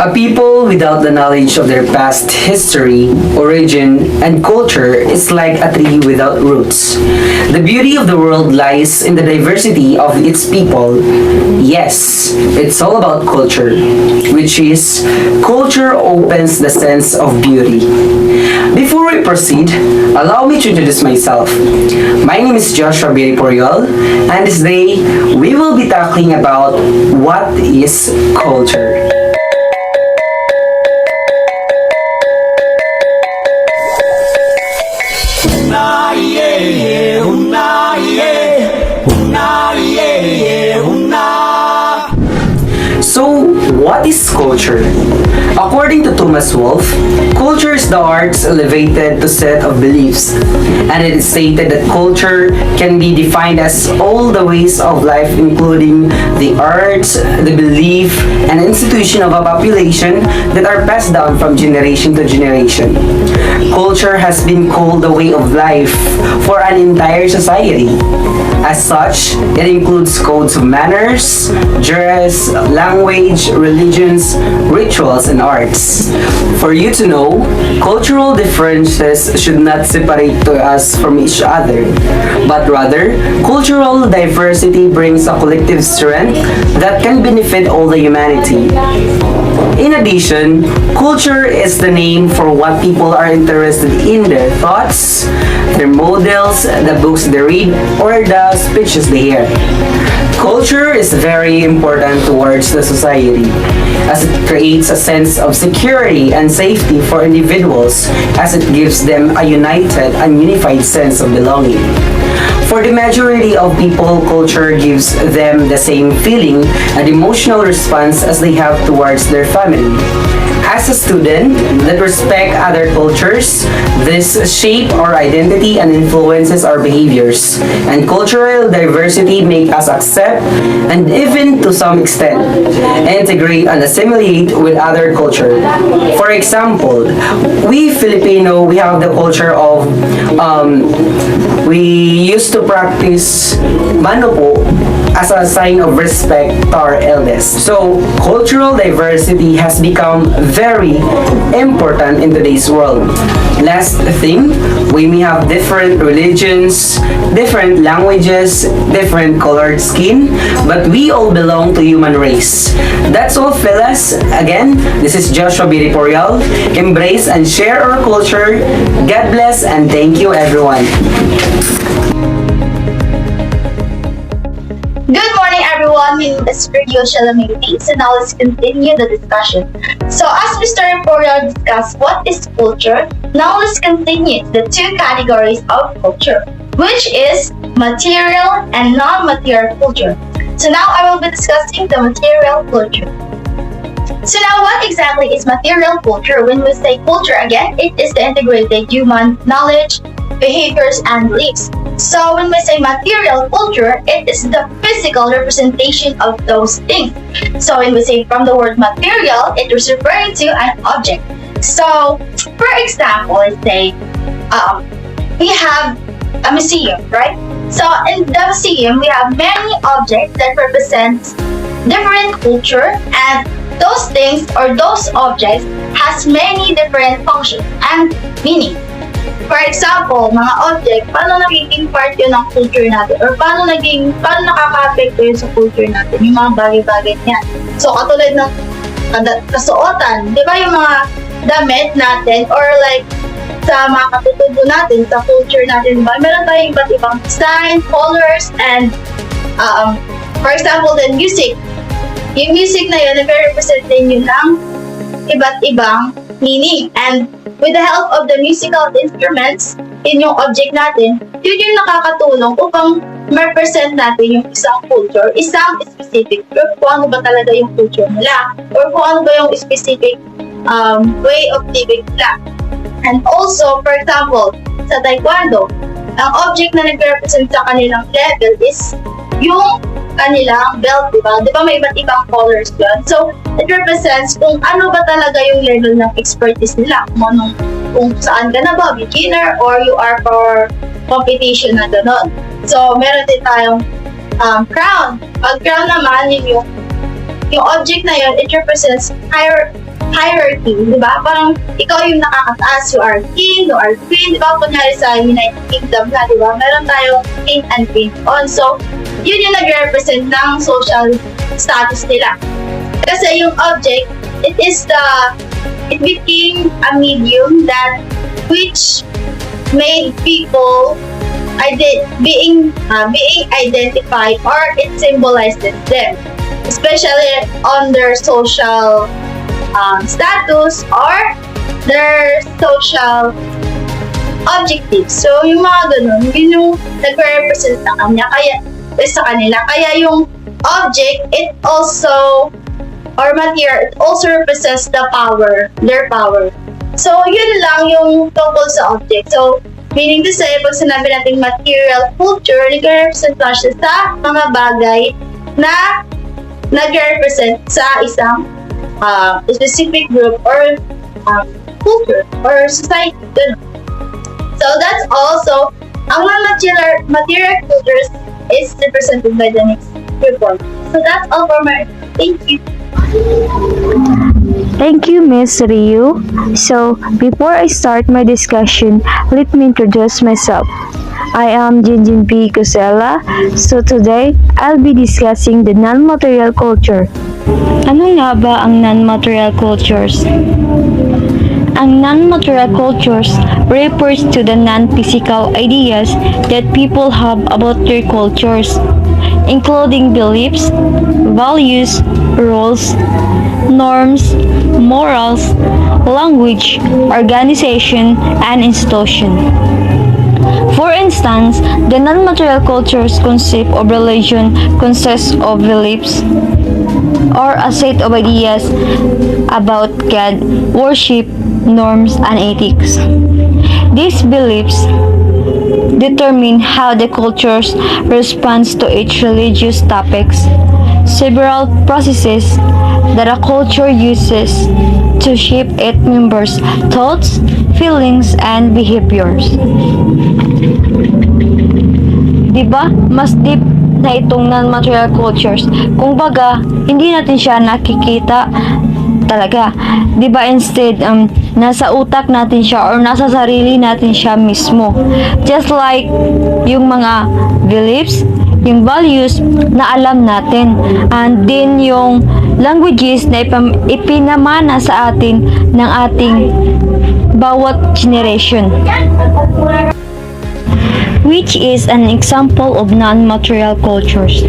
A people without the knowledge of their past history, origin, and culture is like a tree without roots. The beauty of the world lies in the diversity of its people. Yes, it's all about culture, which is culture opens the sense of beauty. Before we proceed, allow me to introduce myself. My name is Joshua Biri Poriol, and this day we will be talking about what is culture. So, what is culture? According to Thomas Wolfe, culture is the arts elevated to set of beliefs, and it is stated that culture can be defined as all the ways of life, including the arts, the belief, and institution of a population that are passed down from generation to generation. Culture has been called the way of life for an entire society. As such, it includes codes of manners, dress, language, religions, rituals, and arts. For you to know, cultural differences should not separate us from each other, but rather, cultural diversity brings a collective strength that can benefit all the humanity. In addition, culture is the name for what people are interested in, their thoughts, their models, the books they read, or the speeches they hear. Culture is very important towards the society as it creates a sense of security and safety for individuals as it gives them a united and unified sense of belonging. For the majority of people, culture gives them the same feeling and emotional response as they have towards their family. As a student that respect other cultures, this shape our identity and influences our behaviors. And cultural diversity make us accept and even to some extent integrate and assimilate with other culture. For example, we Filipino, we have the culture of we used to practice mano po as a sign of respect to our eldest. So, cultural diversity has become very important in today's world. Last thing, we may have different religions, different languages, different colored skin, but we all belong to human race. That's all, fellas. Again, this is Joshua Biri Poriol. Embrace and share our culture. God bless and thank you, everyone. Good morning, everyone. My name is Sergio Shalamiti. So now let's continue the discussion. So as Mr. Emporio discussed what is culture, now let's continue the two categories of culture, which is material and non-material culture. So now I will be discussing the material culture. So now what exactly is material culture? When we say culture again, it is the integrated human knowledge, behaviors, and beliefs. So when we say material culture, it is the physical representation of those things. So when we say from the word material, it is referring to an object. So for example, let's say we have a museum, right? So in the museum, we have many objects that represent different culture, and those things or those objects has many different functions and meaning. For example, mga object, paano nagiging part yun ng culture natin? Or paano nakaka-apekto yun sa culture natin? Yung mga bagay-bagay niyan. So, katulad ng kasuotan, di ba yung mga damit natin or like sa mga katutubo natin, sa culture natin, diba? Meron tayong iba't ibang design, colors, and for example, the music. Yung music na yun, nag-represent din yun ng iba't ibang meaning. And with the help of the musical instruments in yung object natin, yun yung nakakatulong upang ma-represent natin yung isang culture, isang specific group, kung ano ba talaga yung culture nila, or kung ano ba yung specific way of living nila. And also, for example, sa Taekwondo, ang object na nag-represent sa kanilang level is yung kanilang belt, diba? Diba may iba't ibang colors yun? So, it represents kung ano ba talaga yung level ng expertise nila. Kung saan ka na ba, beginner, or you are for competition na gano'n. So, meron din tayong crown. Pag crown naman, yun yung yung object na yun, it represents hierarchy, di ba? Parang ikaw yung nakakataas, you are king, you are queen, di ba? Kunyari sa United Kingdom na, di ba? Meron tayong king and queen on. So, yun yung nag-represent ng social status nila. Kasi yung object, it became a medium that which made people being identified, or it symbolizes them, especially on their social status or their social objectives. So, yung mga ganun, yun yung nag-represent sa kanila. Kaya yung object, it also, or material, it also represents the power, their power. So, yun lang yung tungkol sa object. So, meaning to say, pag sinabi natin material culture, nag-represent pa siya sa mga bagay na nag-represent sa isang specific group or culture or society. So that's also, ang mga material cultures is represented by the next report. So that's all for my, thank you. Thank you, Miss Ryu. So, before I start my discussion, let me introduce myself. I am Jinjin P. Cosella. So today, I'll be discussing the non-material culture. Ano nga ba ang non-material cultures? Ang non-material cultures refers to the non-physical ideas that people have about their cultures, including beliefs, values, rules, norms, morals, language, organization, and institution. For instance, the non-material culture's concept of religion consists of beliefs or a set of ideas about God, worship, norms, and ethics. These beliefs determine how the culture responds to each religious topics. Several processes that a culture uses to shape its members' thoughts, feelings, and behaviors. Diba? Mas deep na itong non-material cultures. Kung baga, hindi natin siya nakikita talaga. Diba? Instead, nasa utak natin siya or nasa sarili natin siya mismo. Just like yung mga beliefs, yung values na alam natin, and then yung languages na ipinamana sa atin ng ating bawat generation, which is an example of non-material cultures.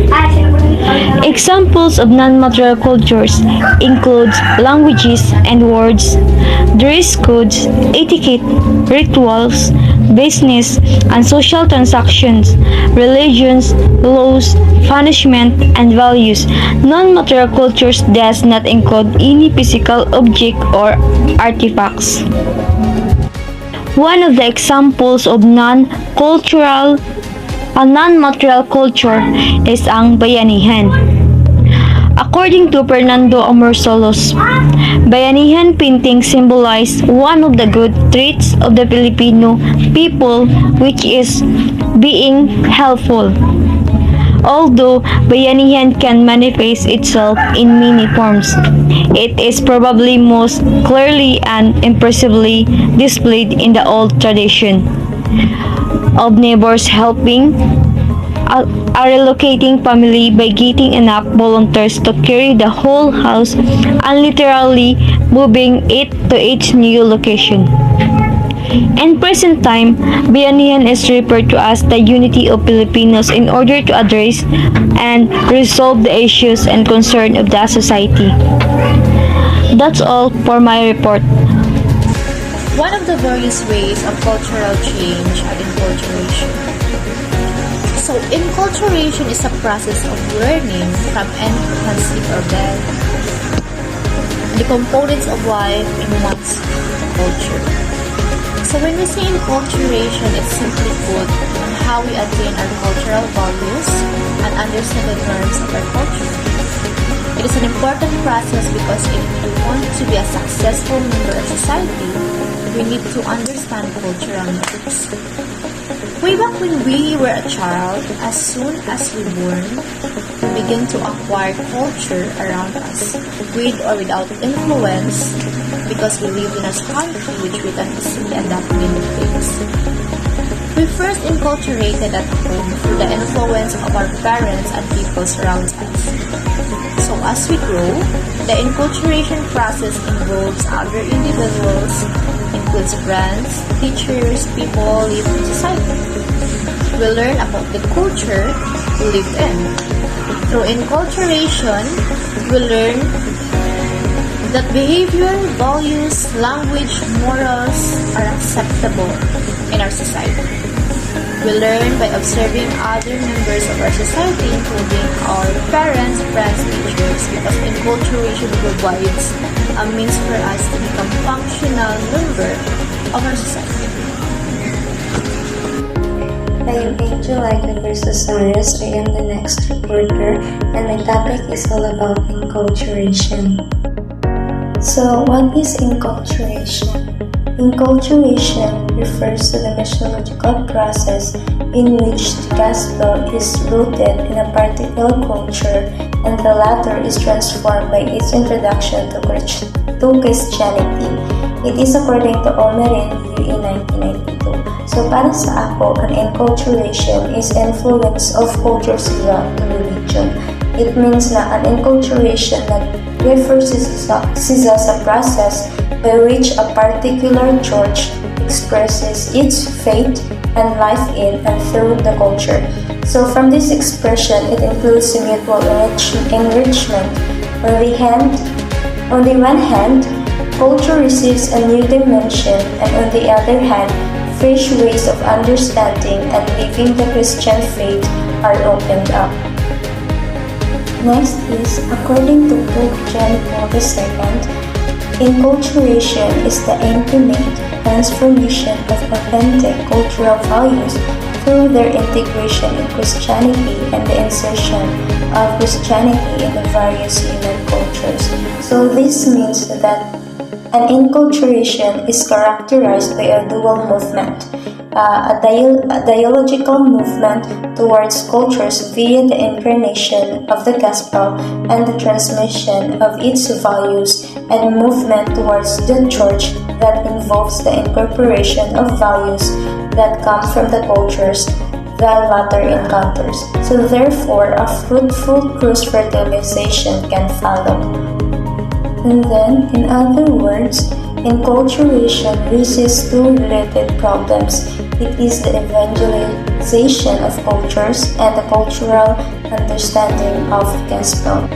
Examples of non-material cultures include languages and words, dress codes, etiquette, rituals, business and social transactions, religions, laws, punishment, and values. Non-material cultures does not include any physical object or artifacts. One of the examples of non-material culture is ang bayanihan. According to Fernando Amorsolo's, bayanihan painting symbolized one of the good traits of the Filipino people, which is being helpful. Although bayanihan can manifest itself in many forms, it is probably most clearly and impressively displayed in the old tradition of neighbors helping a relocating family by getting enough volunteers to carry the whole house and literally moving it to its new location. In present time, bayanihan is referred to as the unity of Filipinos in order to address and resolve the issues and concerns of the society. That's all for my report. One of the various ways of cultural change are enculturation. So, enculturation is a process of learning from infancy or birth the components of life in one's culture. So, when we say enculturation, it's simply put on how we attain our cultural values and understand the norms of our culture. It is an important process because if we want to be a successful member of society, we need to understand cultural ethics. Way back when we were a child, as soon as we born, we begin to acquire culture around us, with or without influence, because we live in a country which we can easily adapt many things. We first enculturated at home through the influence of our parents and people around us. So as we grow, the enculturation process involves other individuals, includes friends, teachers, people living in society. We learn about the culture we live in. Through enculturation, we learn that behavior, values, language, morals are acceptable in our society. We learn by observing other members of our society, including our parents, friends, teachers, because enculturation provides a means for us to become functional member of our society. I am Angel Aika versus Cyrus. I am the next reporter, and my topic is all about enculturation. So, what is enculturation? Enculturation refers to the mythological process in which the gospel is rooted in a particular culture and the latter is transformed by its introduction to Christianity. It is according to Omerin View in 1992. So para sa ako, an enculturation is influence of culture sila to religion. It means na an enculturation na refers sa process by which a particular church expresses its faith and life in and through the culture. So from this expression, it includes mutual enrichment. On the one hand, culture receives a new dimension, and on the other hand, fresh ways of understanding and living the Christian faith are opened up. Next is, according to Pope John Paul II, enculturation is the intimate transformation of authentic cultural values through their integration in Christianity and the insertion of Christianity in the various human cultures. So this means that an enculturation is characterized by a dual movement, a dialogical movement towards cultures via the incarnation of the gospel and the transmission of its values, and movement towards the church that involves the incorporation of values that come from the cultures the latter encounters. So therefore, a fruitful cross-fertilization can follow. And then, in other words, enculturation raises two related problems. It is the evangelization of cultures and the cultural understanding of the gospel.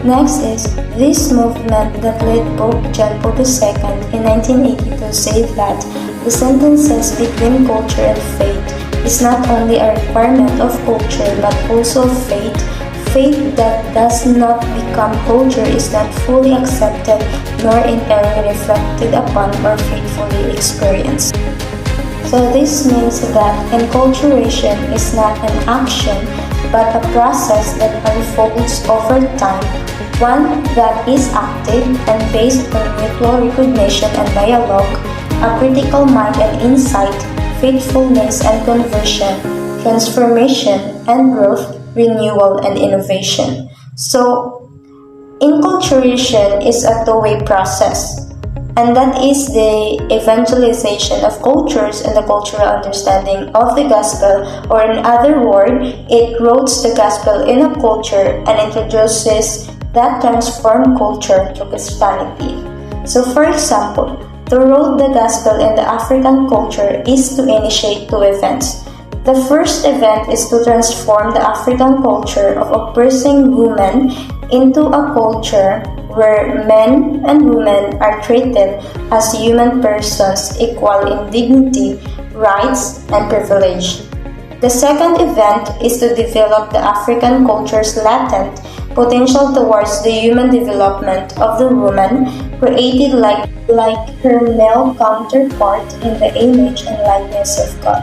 Next is, this movement that led Pope John Paul II in 1982 said that the sentences between culture and faith is not only a requirement of culture but also faith. Faith that does not become culture is not fully accepted nor entirely reflected upon or faithfully experienced. So this means that enculturation is not an action but a process that unfolds over time, one that is active and based on mutual recognition and dialogue, a critical mind and insight, faithfulness and conversion, transformation and growth, renewal and innovation. So, enculturation is a two-way process, and that is the evangelization of cultures and the cultural understanding of the gospel, or in other words, it roots the gospel in a culture and introduces that transformed culture to Christianity. So, for example, to root the gospel in the African culture is to initiate two events. The first event is to transform the African culture of oppressing women into a culture where men and women are treated as human persons equal in dignity, rights, and privilege. The second event is to develop the African culture's latent potential towards the human development of the woman, created like her male counterpart in the image and likeness of God.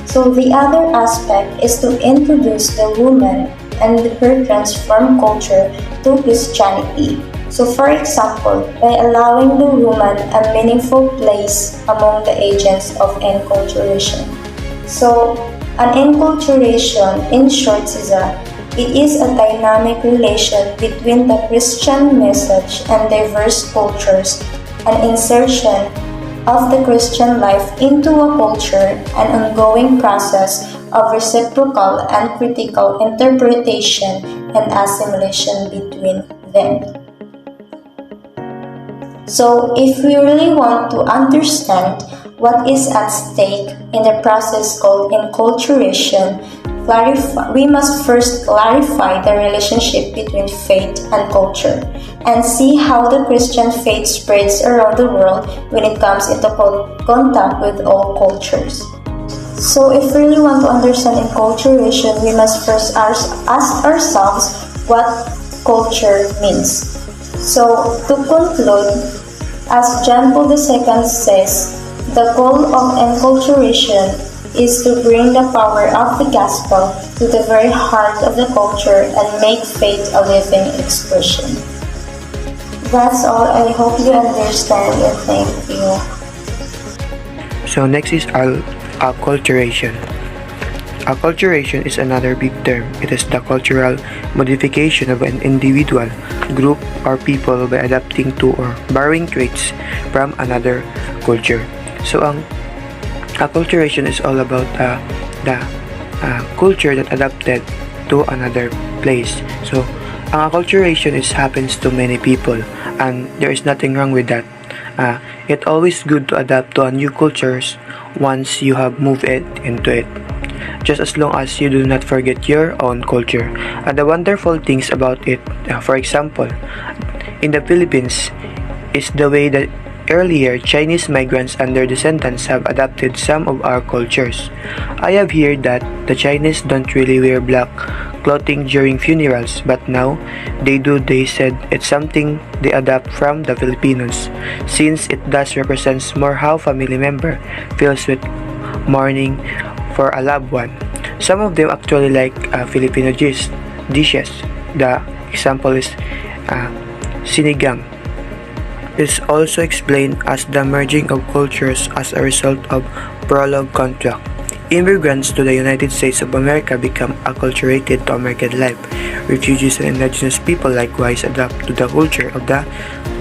So the other aspect is to introduce the woman and her transformed culture to Christianity. So for example, by allowing the woman a meaningful place among the agents of enculturation. So An enculturation, in short, it is a dynamic relation between the Christian message and diverse cultures, an insertion of the Christian life into a culture, an ongoing process of reciprocal and critical interpretation and assimilation between them. So, if we really want to understand what is at stake in the process called enculturation, we must first clarify the relationship between faith and culture and see how the Christian faith spreads around the world when it comes into contact with all cultures. So if we really want to understand enculturation, we must first ask ourselves what culture means. So to conclude, as John Paul II says, the goal of enculturation is to bring the power of the gospel to the very heart of the culture and make faith a living expression. That's all. I hope you understand and thank you. So next is acculturation. Acculturation is another big term. It is the cultural modification of an individual, group, or people by adapting to or borrowing traits from another culture. So ang acculturation is all about the culture that adapted to another place. So ang acculturation happens to many people, and there is nothing wrong with that. It's always good to adapt to a new cultures once you have moved into it, just as long as you do not forget your own culture. And the wonderful things about it, for example, in the Philippines, is the way that earlier Chinese migrants and their descendants have adapted some of our cultures. I have heard that the Chinese don't really wear black clothing during funerals, but now they do. They said it's something they adapt from the Filipinos, since it does represents more how family member feels with mourning for a loved one. Some of them actually like Filipino dishes. The example is sinigang. Is also explained as the merging of cultures as a result of prologue contract. Immigrants to the United States of America become acculturated to American life. Refugees and indigenous people likewise adapt to the culture of the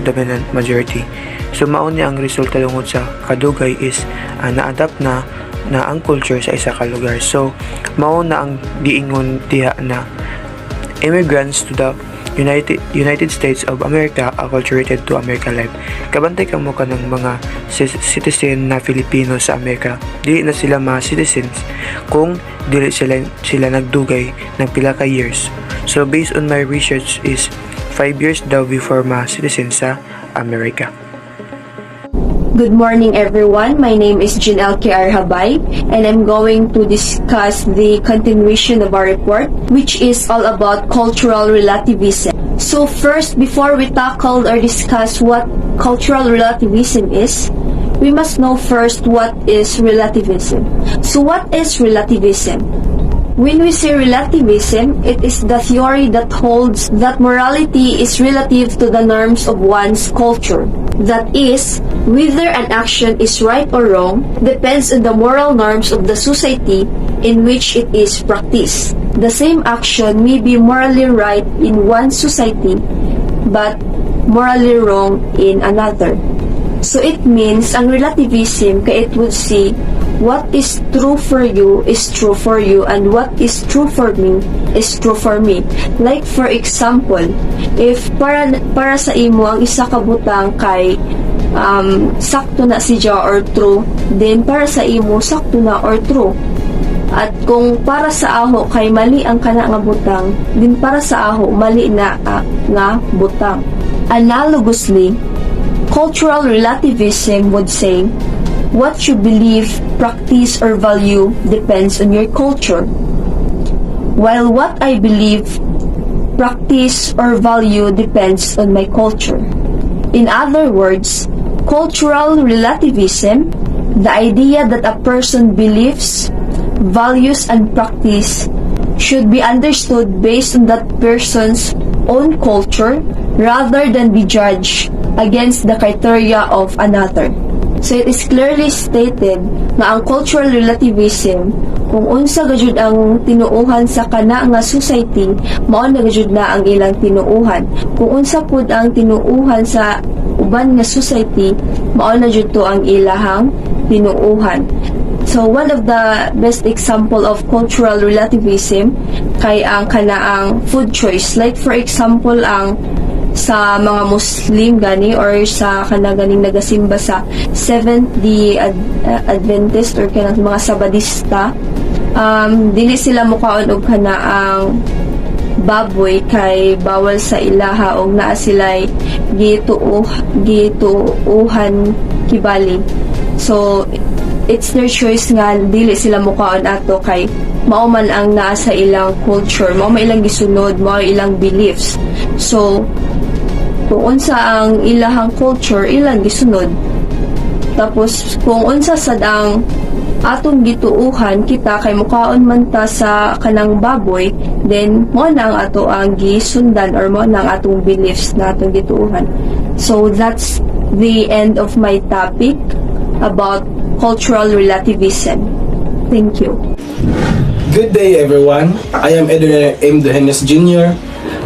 dominant majority. So mauni ang resulta tungod sa kadugay is na-adapt na ang culture sa isa ka lugar. So mao na ang giingon diha na immigrants to the United States of America acculturated to American life. Kabantay ka mo ka ng mga citizen na Filipino sa Amerika. Dili na sila mga citizens kung dili sila nagdugay ng pila ka years. So based on my research is 5 years daw before mga citizen sa Amerika. Good morning, everyone. My name is Janelle K.R. Habay, and I'm going to discuss the continuation of our report, which is all about cultural relativism. So first, before we tackle or discuss what cultural relativism is, we must know first what is relativism. So what is relativism? When we say relativism, it is the theory that holds that morality is relative to the norms of one's culture. That is, whether an action is right or wrong depends on the moral norms of the society in which it is practiced. The same action may be morally right in one society, but morally wrong in another. So it means ang relativism kaya it would say what is true for you is true for you, and what is true for me is true for me. Like for example, if para sa imo ang isa ka butang kay sakto na siya or true, then para sa imo sakto na or true. At kung para sa aho kay mali ang kana nga butang, din para sa aho mali na nga butang. Analogously, cultural relativism would say what you believe, practice, or value depends on your culture, while what I believe, practice, or value depends on my culture. In other words, cultural relativism, the idea that a person believes, values, and practice should be understood based on that person's own culture rather than be judged against the criteria of another. So it is clearly stated nga ang cultural relativism kung unsa gajud ang tinuuhan sa kana nga society, mao na gajud na ang ilang tinuuhan. Kung unsa pud ang tinuuhan sa uban nga society, mao na jud to ang ilahang tinuuhan. So one of the best example of cultural relativism kay ang kanaang food choice. Like for example ang sa mga Muslim gani or sa kanaganing nagasimba sa Seventh-day Adventist or kanang mga Sabadista, dili sila mukaon og kanaang baboy kay bawal sa ilaha og naa sila'y gituuhan kibali. So it's their choice nga dili sila mukaon ato kay mao man ang naa sa ilang culture, mao man ilang gisunod, mao ilang beliefs. So kung unsa ang ilahang culture, ilang gisunod. Tapos kung unsa sad ang atong gituuhan, kita kay mukaon man ta sa kanang baboy, then mo na ang ato ang gisundan or mo na ang atong beliefs na atong gituuhan. So that's the end of my topic about cultural relativism. Thank you. Good day, everyone. I am Edwin M. Duhenes Jr.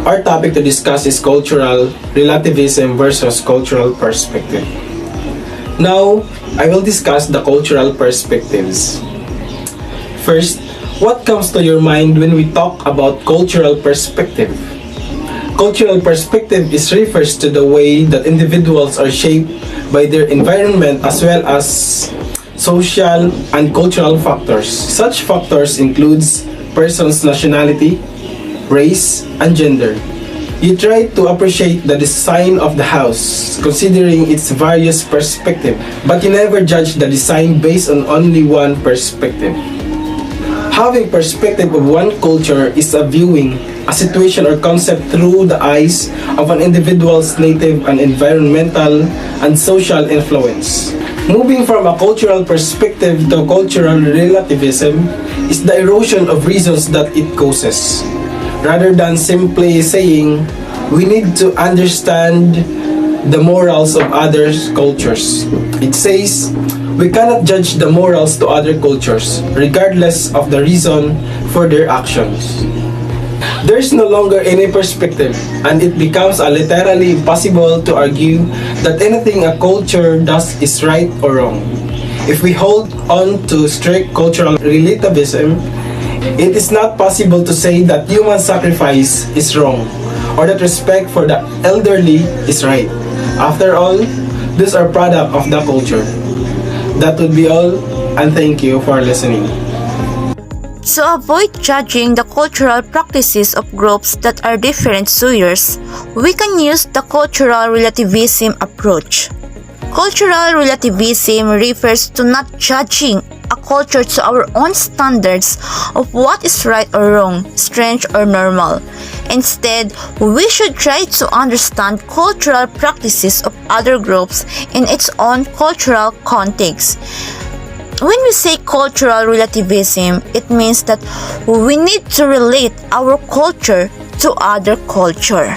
Our topic to discuss is cultural relativism versus cultural perspective. Now, I will discuss the cultural perspectives. First, what comes to your mind when we talk about cultural perspective? Cultural perspective refers to the way that individuals are shaped by their environment as well as social and cultural factors. Such factors includes person's nationality, race, and gender. You try to appreciate the design of the house, considering its various perspectives, but you never judge the design based on only one perspective. Having perspective of one culture is a viewing a situation or concept through the eyes of an individual's native and environmental and social influence. Moving from a cultural perspective to cultural relativism is the erosion of reasons that it causes. Rather than simply saying, we need to understand the morals of other cultures. It says, we cannot judge the morals to other cultures, regardless of the reason for their actions. There is no longer any perspective, and it becomes literally impossible to argue that anything a culture does is right or wrong. If we hold on to strict cultural relativism, it is not possible to say that human sacrifice is wrong or that respect for the elderly is right. After all, these are product of the culture. That would be all, and thank you for listening. To avoid judging the cultural practices of groups that are different to yours, we can use the cultural relativism approach. Cultural relativism refers to not judging a culture to our own standards of what is right or wrong, strange or normal. Instead, we should try to understand cultural practices of other groups in its own cultural context. When we say cultural relativism, it means that we need to relate our culture to other culture.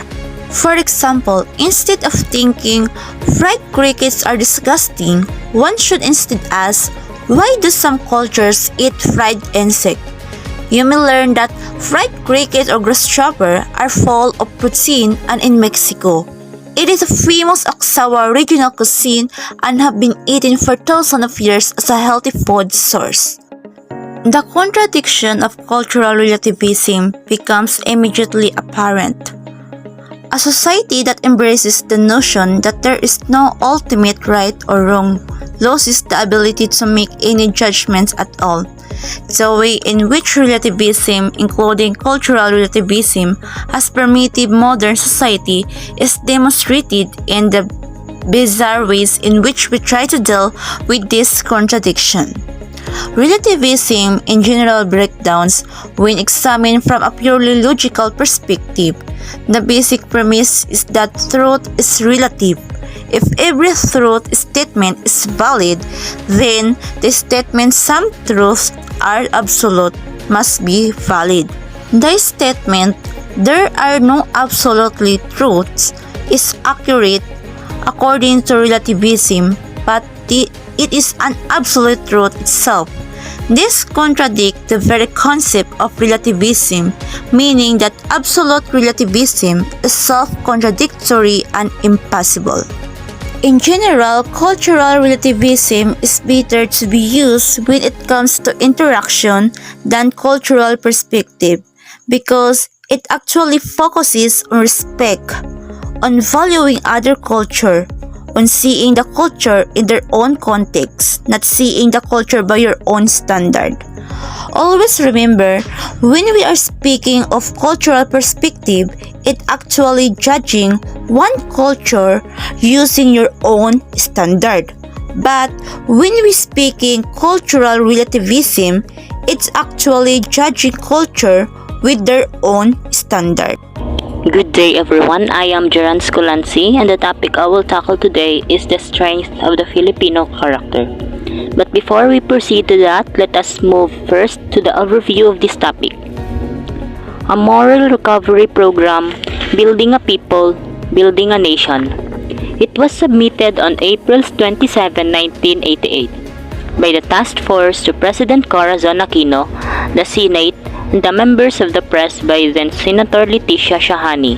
For example, instead of thinking fried crickets are disgusting, one should instead ask, why do some cultures eat fried insect? You may learn that fried cricket or grasshopper are full of protein and in Mexico. It is a famous Oaxaca regional cuisine and have been eaten for thousands of years as a healthy food source. The contradiction of cultural relativism becomes immediately apparent. A society that embraces the notion that there is no ultimate right or wrong loses the ability to make any judgments at all. The way in which relativism, including cultural relativism, has permeated modern society is demonstrated in the bizarre ways in which we try to deal with this contradiction. Relativism in general breakdowns when examined from a purely logical perspective. The basic premise is that truth is relative. If every truth statement is valid, then the statement some truths are absolute must be valid. The statement there are no absolutely truths is accurate according to relativism, but it is an absolute truth itself. This contradicts the very concept of relativism, meaning that absolute relativism is self-contradictory and impossible. In general, cultural relativism is better to be used when it comes to interaction than cultural perspective because it actually focuses on respect, on valuing other culture, on seeing the culture in their own context, not seeing the culture by your own standard. Always remember, when we are speaking of cultural perspective, it actually judging one culture using your own standard. But when we speaking cultural relativism, it's actually judging culture with their own standard. Good day everyone, I am Jeran Scolansi and the topic I will tackle today is the strength of the Filipino character. But before we proceed to that, let us move first to the overview of this topic. A moral recovery program, Building a People, Building a Nation. It was submitted on April 27, 1988 by the task force to President Corazon Aquino, the Senate, and the members of the press by then Senator Leticia Shahani,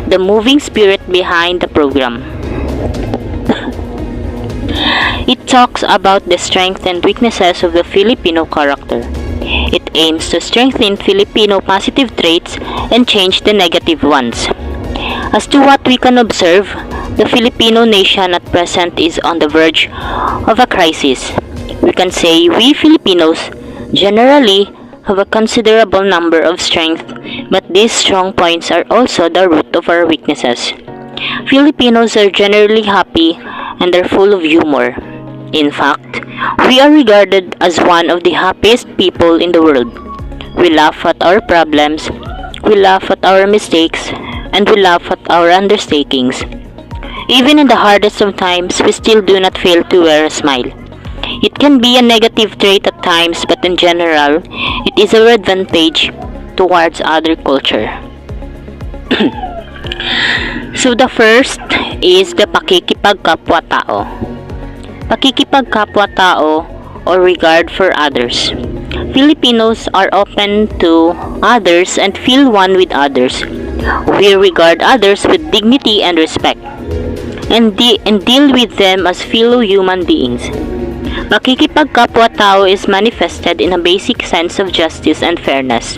the moving spirit behind the program. It talks about the strengths and weaknesses of the Filipino character. It aims to strengthen Filipino positive traits and change the negative ones. As to what we can observe, the Filipino nation at present is on the verge of a crisis. We can say we Filipinos generally have a considerable number of strengths, but these strong points are also the root of our weaknesses. Filipinos are generally happy and are full of humor. In fact, we are regarded as one of the happiest people in the world. We laugh at our problems, we laugh at our mistakes, and we laugh at our undertakings. Even in the hardest of times, we still do not fail to wear a smile. It can be a negative trait at times, but in general, it is our advantage towards other culture. So the first is the pakikipagkapwa-tao. Pakikipagkapwa-tao or regard for others. Filipinos are open to others and feel one with others. We regard others with dignity and respect and deal with them as fellow human beings. Pakikipagkapwa-tao is manifested in a basic sense of justice and fairness.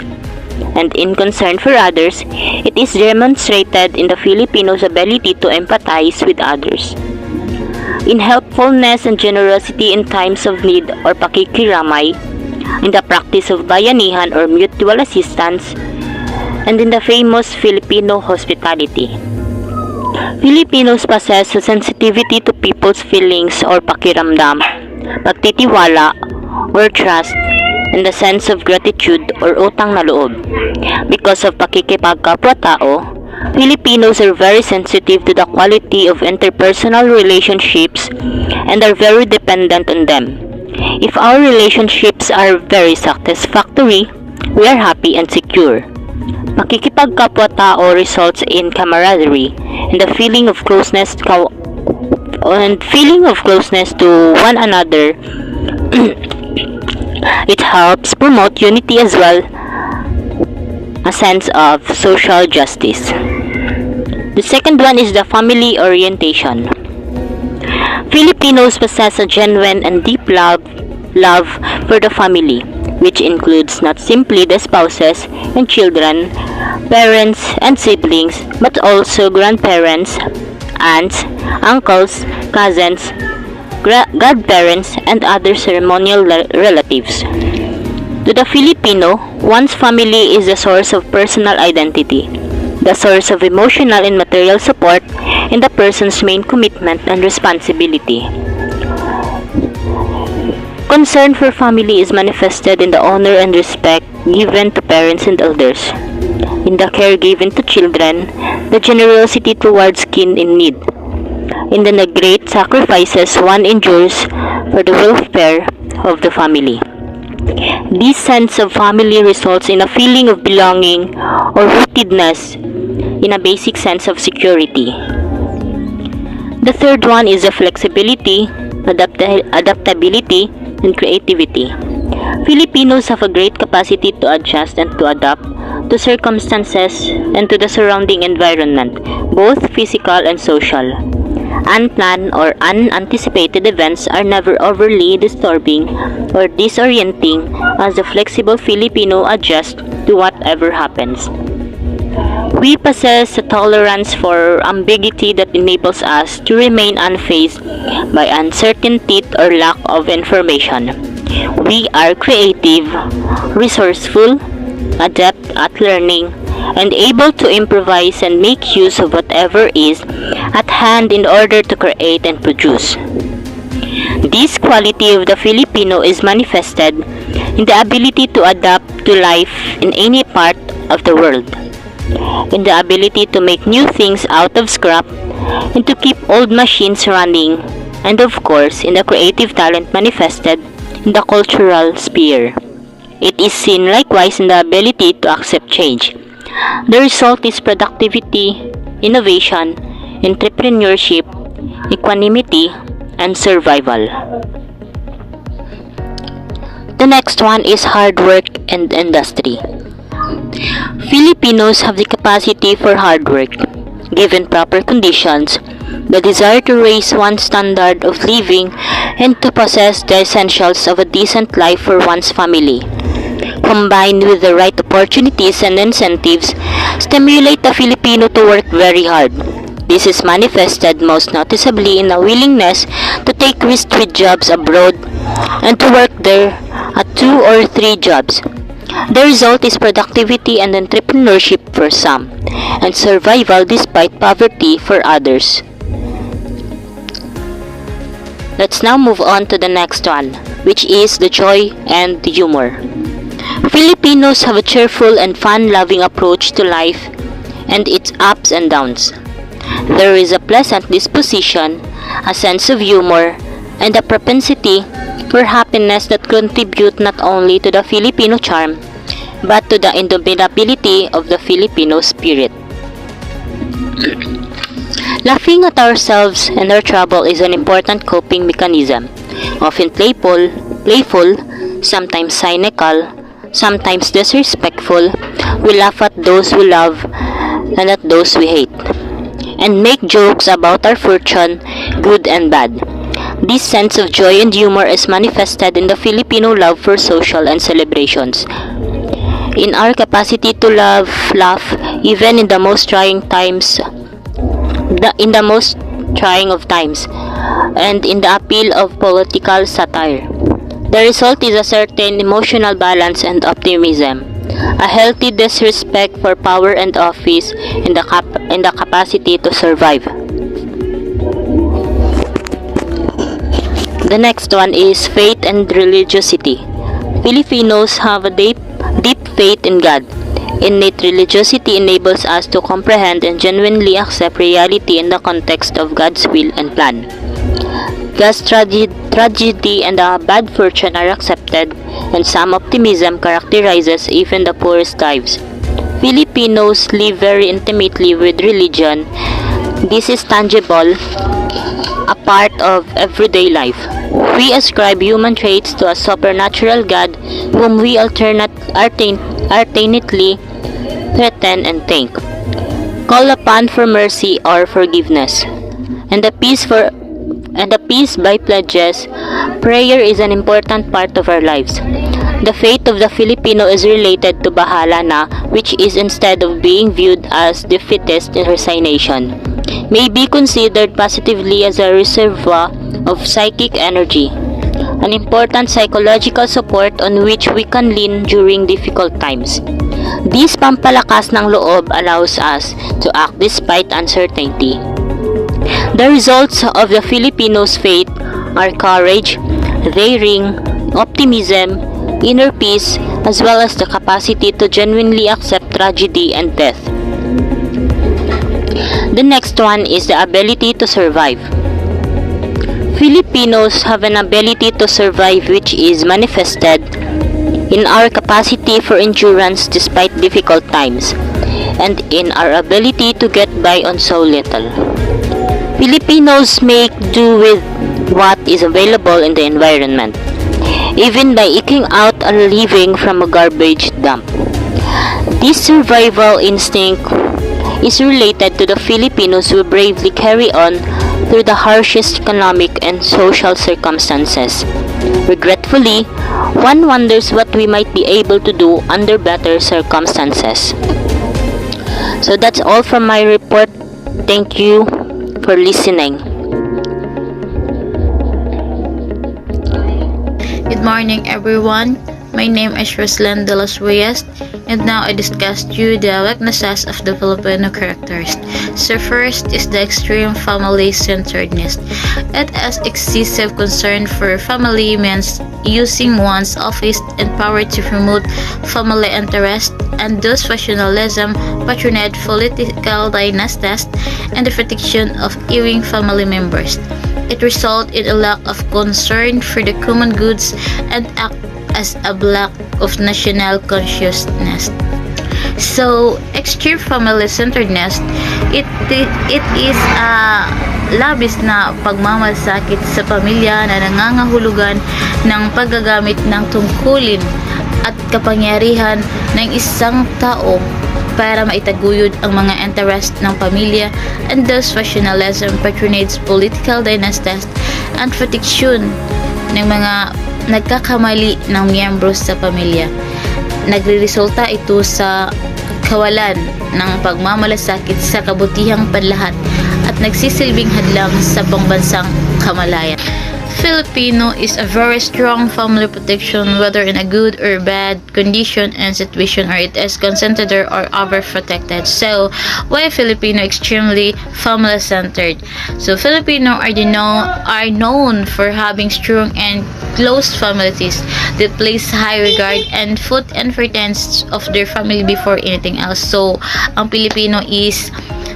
And in concern for others, it is demonstrated in the Filipinos' ability to empathize with others. In helpfulness and generosity in times of need or pakikiramay, in the practice of bayanihan or mutual assistance, and in the famous Filipino hospitality. Filipinos possess a sensitivity to people's feelings or pakiramdam, pagtitiwala or trust, and the sense of gratitude or utang na loob. Because of pakikipagkapwa-tao, Filipinos are very sensitive to the quality of interpersonal relationships and are very dependent on them. If our relationships are very satisfactory, we are happy and secure. Pakikipagkapwa-tao results in camaraderie and the feeling of closeness to one another. It helps promote unity as well, a sense of social justice. The second one is the family orientation. Filipinos possess a genuine and deep love for the family, which includes not simply the spouses and children, parents and siblings, but also grandparents, aunts, uncles, cousins, godparents, and other ceremonial relatives. To the Filipino, one's family is the source of personal identity, the source of emotional and material support, and the person's main commitment and responsibility. Concern for family is manifested in the honor and respect given to parents and elders, in the care given to children, the generosity towards kin in need, and in the great sacrifices one endures for the welfare of the family. This sense of family results in a feeling of belonging or rootedness, in a basic sense of security. The third one is the flexibility adaptability, and creativity. Filipinos have a great capacity to adjust and to adapt to circumstances and to the surrounding environment, both physical and social. Unplanned or unanticipated events are never overly disturbing or disorienting as the flexible Filipino adjusts to whatever happens. We possess a tolerance for ambiguity that enables us to remain unfazed by uncertainty or lack of information. We are creative, resourceful, adept at learning, and able to improvise and make use of whatever is at hand in order to create and produce. This quality of the Filipino is manifested in the ability to adapt to life in any part of the world, in the ability to make new things out of scrap, and to keep old machines running, and of course, in the creative talent manifested in the cultural sphere. It is seen likewise in the ability to accept change. The result is productivity, innovation, entrepreneurship, equanimity, and survival. The next one is hard work and industry. Filipinos have the capacity for hard work, given proper conditions, the desire to raise one's standard of living, and to possess the essentials of a decent life for one's family. Combined with the right opportunities and incentives, stimulate the Filipino to work very hard. This is manifested most noticeably in a willingness to take risks with jobs abroad and to work there at 2 or 3 jobs. The result is productivity and entrepreneurship for some, and survival despite poverty for others. Let's now move on to the next one, which is the joy and humor. Filipinos have a cheerful and fun-loving approach to life and its ups and downs. There is a pleasant disposition, a sense of humor, and a propensity for happiness that contribute not only to the Filipino charm, but to the indomitability of the Filipino spirit. Laughing at ourselves and our trouble is an important coping mechanism, often playful, sometimes cynical, sometimes disrespectful. We laugh at those we love and at those we hate, and make jokes about our fortune, good and bad. This sense of joy and humor is manifested in the Filipino love for social and celebrations, in our capacity to laugh even in the most trying of times, and in the appeal of political satire. The result is a certain emotional balance and optimism, a healthy disrespect for power and office, and the capacity to survive. The next one is faith and religiosity. Filipinos have a deep faith in God. Innate religiosity enables us to comprehend and genuinely accept reality in the context of God's will and plan. God's tragedy and bad fortune are accepted, and some optimism characterizes even the poorest lives. Filipinos live very intimately with religion. This is tangible, a part of everyday life. We ascribe human traits to a supernatural God whom we alternately threaten and thank, call upon for mercy or forgiveness, and the peace by pledges. Prayer is an important part of our lives. The faith of the Filipino is related to Bahala Na, which is, instead of being viewed as defeatist in resignation, may be considered positively as a reservoir of psychic energy, an important psychological support on which we can lean during difficult times. This pampalakas ng loob allows us to act despite uncertainty. The results of the Filipinos' faith are courage, daring, optimism, inner peace, as well as the capacity to genuinely accept tragedy and death. The next one is the ability to survive. Filipinos have an ability to survive which is manifested in our capacity for endurance despite difficult times, and in our ability to get by on so little. Filipinos make do with what is available in the environment, even by eking out a living from a garbage dump. This survival instinct is related to the Filipinos who bravely carry on through the harshest economic and social circumstances. Regretfully, one wonders what we might be able to do under better circumstances. So that's all from my report. Thank you for listening. Good morning, everyone. My name is Roslyn de los Reyes, and now I discuss you the weaknesses of the Filipino characters. So first is the extreme family-centeredness. It has excessive concern for family means using one's office and power to promote family interest, and thus factionalism, patronage, political dynasties, and the protection of erring family members. It results in a lack of concern for the common goods and act as a lack of national consciousness. So, extreme family-centeredness, it is a labis na pagmamalasakit sa pamilya na nangangahulugan ng paggagamit ng tungkulin at kapangyarihan ng isang tao para maitaguyod ang mga interest ng pamilya, and thus factionalism, patronage, political dynasties, and protection ng mga nagkakamali ng miyembro sa pamilya. Nagreresulta ito sa kawalan ng pagmamalasakit sa kabutihang panlahat at nagsisilbing hadlang sa pangbansang kamalayan. Filipino is a very strong family protection, whether in a good or bad condition and situation, or it is consented or overprotected. So, why Filipino extremely family-centered? So, Filipino are known for having strong and close families that place high regard and put importance of their family before anything else. So, ang Filipino is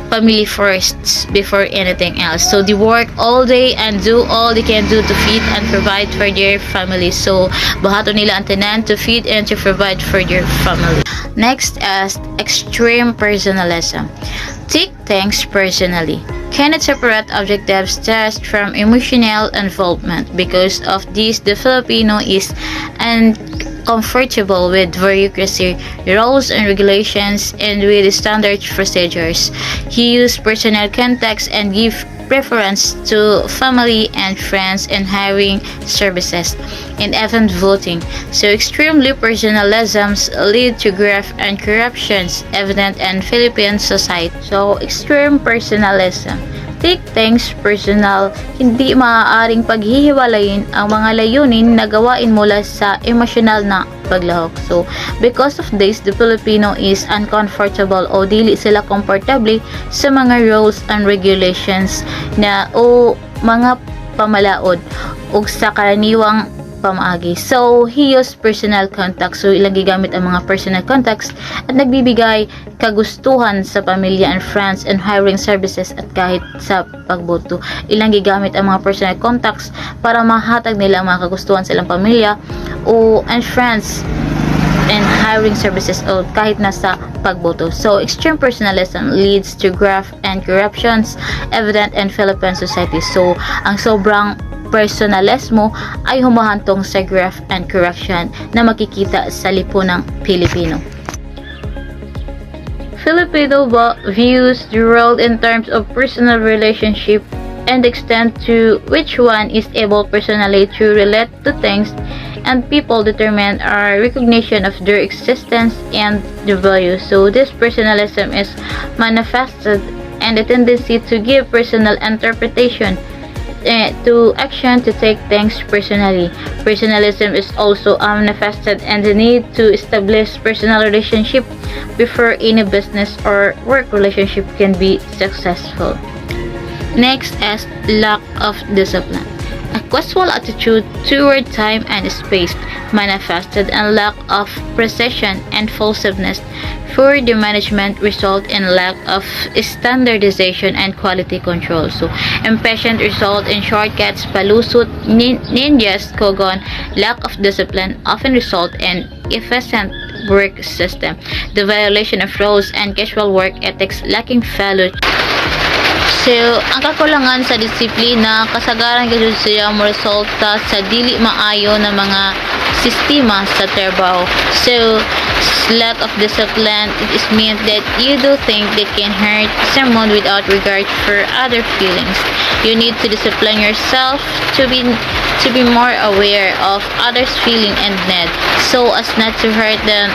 family first before anything else. So they work all day and do all they can do to feed and provide for their family. So bahato nila ang tanan to feed and to provide for their family. Next is extreme personalism. Take things personally. Cannot separate objectives test from emotional involvement. Because of this, the Filipino is uncomfortable with bureaucracy, rules and regulations, and with standard procedures. He uses personal contacts and give preference to family and friends in hiring services and even voting. So extremely personalisms lead to graft and corruptions evident in Philippine society. So extreme personalism. Take things personal, hindi maaaring paghihiwalayin ang mga layunin na gawain mula sa emosyonal na paglahok. So, because of this, the Filipino is uncomfortable o dili sila komportable sa mga rules and regulations na o mga pamalaod o sa karaniwang pamaagi. So, he used personal contacts. So, ilang gigamit ang mga personal contacts at nagbibigay kagustuhan sa pamilya and friends and hiring services at kahit sa pagboto. Ilang gigamit ang mga personal contacts para mahatag nila ang mga kagustuhan sa ilang pamilya and friends and hiring services o kahit nasa pagboto. So, extreme personalism leads to graft and corruptions evident in Philippine society. So, ang sobrang personalismo ay humahantong sa graft and corruption na makikita sa lipunang Pilipino. Filipino views the world in terms of personal relationship and extent to which one is able personally to relate to things and people determine our recognition of their existence and their value. So this personalism is manifested and the tendency to give personal interpretation to action to take things personally. Personalism is also manifested and the need to establish personal relationship before any business or work relationship can be successful. Next is lack of discipline. A questionable attitude toward time and space manifested and lack of precision and fulfillment for the management result in lack of standardization and quality control. So, impatient result in shortcuts, palusot, ninjas, kogon, lack of discipline often result in efficient work system, the violation of rules and casual work ethics, lacking value. So, ang kakulangan sa disiplina, kasagaran gayud siya mo resulta sa dili maayo na mga sistema sa trabaho. So, lack of discipline, it is meant that you do think they can hurt someone without regard for other feelings. You need to discipline yourself to be more aware of others' feeling and need, so as not to hurt them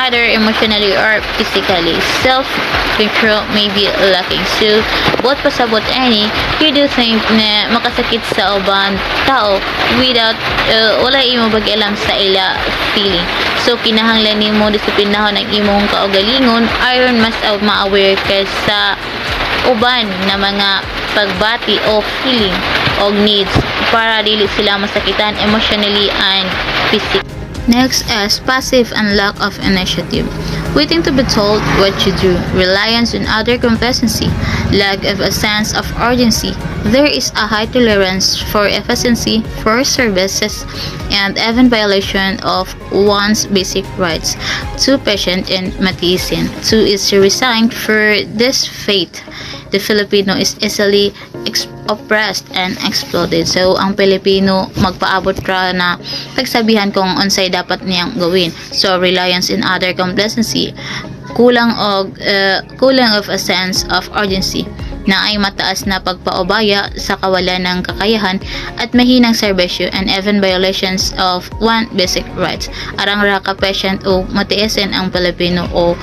either emotionally or physically. Self-control may be lacking. So, both pasabot any, you do think na makasakit sa uban tao without wala imo pag-alam sa ila feeling. So, kinahanglan nimo disiplinahon ang imong kaugalingon aron mas ma-aware ka sa uban na mga pagbati o feeling o needs para dili sila masakitan emotionally and physically. Next is passive and lack of initiative. Waiting to be told what to do, reliance on other complacency, lack of a sense of urgency. There is a high tolerance for efficiency, for services, and even violation of one's basic rights. Too patient and matiisin. Too is resigned for this fate. The Filipino is easily oppressed and exploited. So, ang Pilipino magpaabot ra na pagsabihan kung unsay dapat niyang gawin. So, reliance in other complacency, kulang of a sense of urgency, na ay mataas na pagpaubaya sa kawalan ng kakayahan at mahinang serbisyo and even violations of one basic rights. Arang ra ka patient o matiisin ang Pilipino o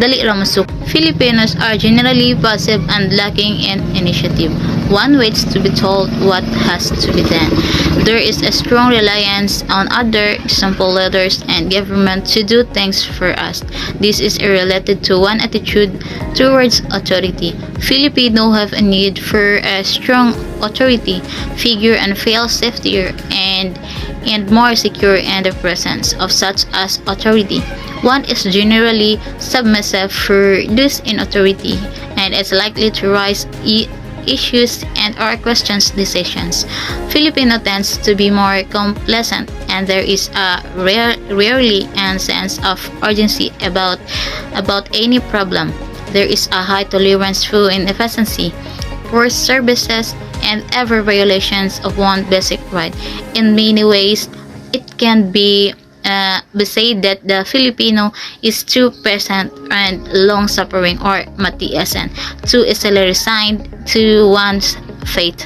dali ra masuk. Filipinos are generally passive and lacking in initiative. One waits to be told what has to be done. There is a strong reliance on other, example leaders and government, to do things for us. This is related to one attitude towards authority. Filipino have a need for a strong authority figure and feel safer and more secure in the presence of such as authority. One is generally submissive for those in authority and is likely to raise issues and or questions decisions. Filipino tends to be more complacent and there is a rarely a sense of urgency about any problem. There is a high tolerance for inefficiency, poor services, and ever violations of one basic right. In many ways, it can be said that the Filipino is too patient and long-suffering or matiisin, too easily resigned to one's fate.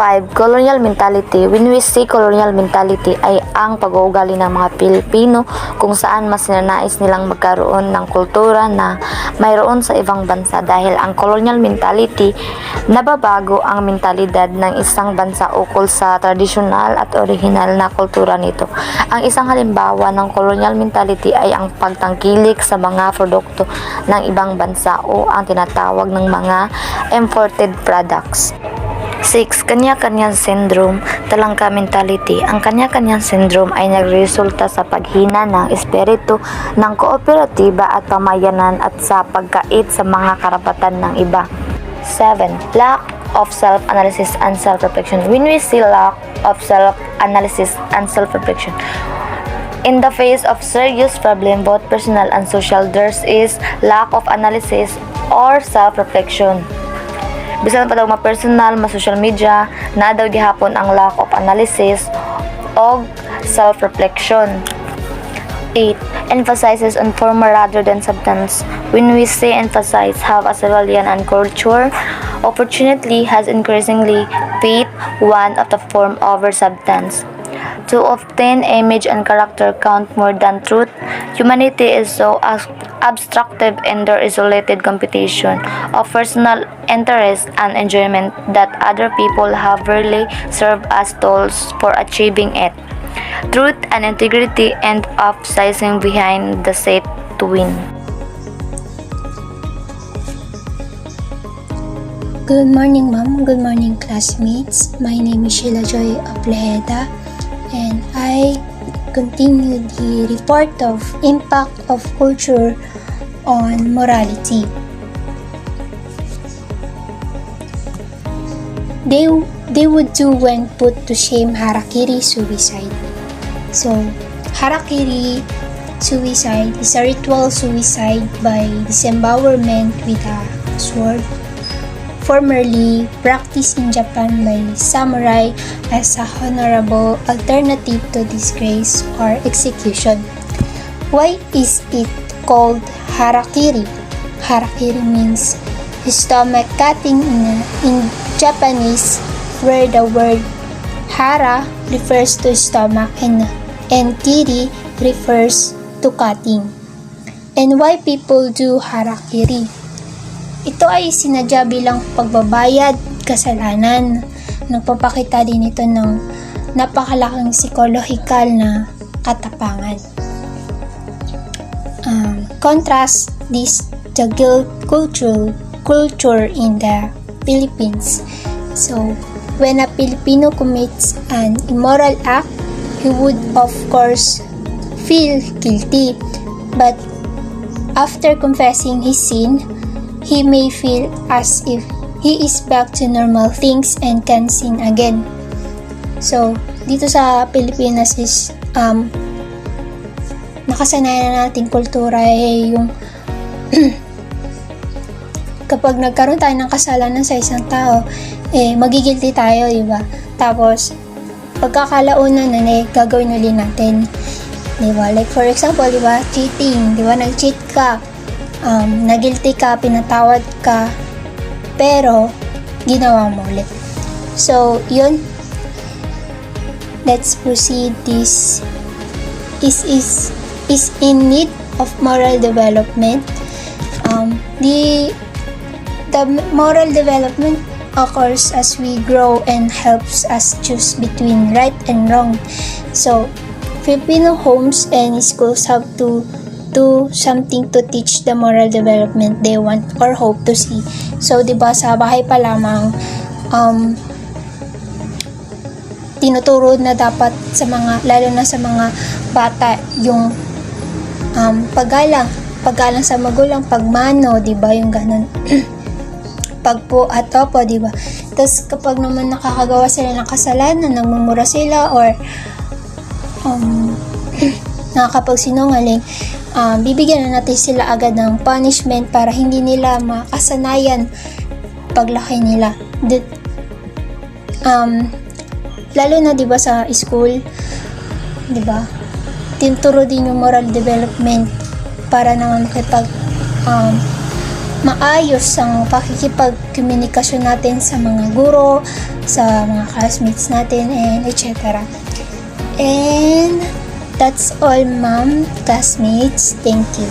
5. Colonial mentality. When we say colonial mentality ay ang pag-uugali ng mga Pilipino kung saan mas ninanais nilang magkaroon ng kultura na mayroon sa ibang bansa dahil ang colonial mentality nababago ang mentalidad ng isang bansa ukol sa tradisyonal at original na kultura nito. Ang isang halimbawa ng colonial mentality ay ang pagtangkilik sa mga produkto ng ibang bansa o ang tinatawag ng mga imported products. 6. Kanya-kanyang syndrome, talangka mentality. Ang kanya-kanyang syndrome ay nagresulta sa paghina ng espiritu ng kooperatiba at pamayanan at sa pagkait sa mga karapatan ng iba. 7. Lack of self-analysis and self-reflection. When we see lack of self-analysis and self-reflection, in the face of serious problem, both personal and social, there is lack of analysis or self-reflection. Bisan pa daw ma-personal, ma-social media, na daw gihapon ang lack of analysis o self-reflection. 8. Emphasizes on form rather than substance. When we say emphasize, have a civilian and culture, opportunity has increasingly paid one of the form over substance. To obtain image and character count more than truth, humanity is so abstractive in their isolated competition of personal interest and enjoyment that other people have rarely served as tools for achieving it. Truth and integrity end up sizing behind the set to win. Good morning, ma'am. Good morning, classmates. My name is Sheila Joy Aplejeda, and I continue the report of impact of culture on morality. They would do when put to shame harakiri suicide. So, harakiri suicide is a ritual suicide by disembowelment with a sword, formerly practiced in Japan by samurai as a honorable alternative to disgrace or execution. Why is it called harakiri? Harakiri means stomach cutting in Japanese, where the word hara refers to stomach and kiri refers to cutting. And why people do harakiri? Ito ay sinadya bilang pagbabayad kasalanan. Nagpapakita din ito ng napakalaking psikolohikal na katapangan. Contrast this the guilt culture in the Philippines. So, when a Filipino commits an immoral act, he would of course feel guilty. But after confessing his sin, he may feel as if he is back to normal things and can sin again. So, dito sa Pilipinas is nakasanayan na nating kultura yung kapag nagkaroon tayo ng kasalanan sa isang tao, magigilty tayo, di ba? Tapos, pagkakalaunan na gagawin ulit natin. Di ba? Like for example, di ba? Cheating, di ba? Nag-cheat ka, nagilty ka, pinatawad ka, pero ginawa mo ulit. So, yun. Let's proceed. This is in need of moral development. The moral development occurs as we grow and helps us choose between right and wrong. So, Filipino homes and schools have to do something to teach the moral development they want or hope to see. So, di ba sa bahay pa lamang, tinuturo na dapat sa mga, lalo na sa mga bata, yung paggalang sa magulang, pagmano, di ba, yung ganun. Pagpo at opo, di ba? Tapos kapag naman nakakagawa sila ng kasalanan, nagmumura sila or nakakapagsinungaling, bibigyan na natin sila agad ng punishment para hindi nila makasanayan paglaki nila. Lalo na, di ba, sa school, di ba? Tinuturo din yung moral development para naman maayos ang pakikipag-komunikasyon natin sa mga guro, sa mga classmates natin, and etc. And that's all, ma'am, classmates. Thank you.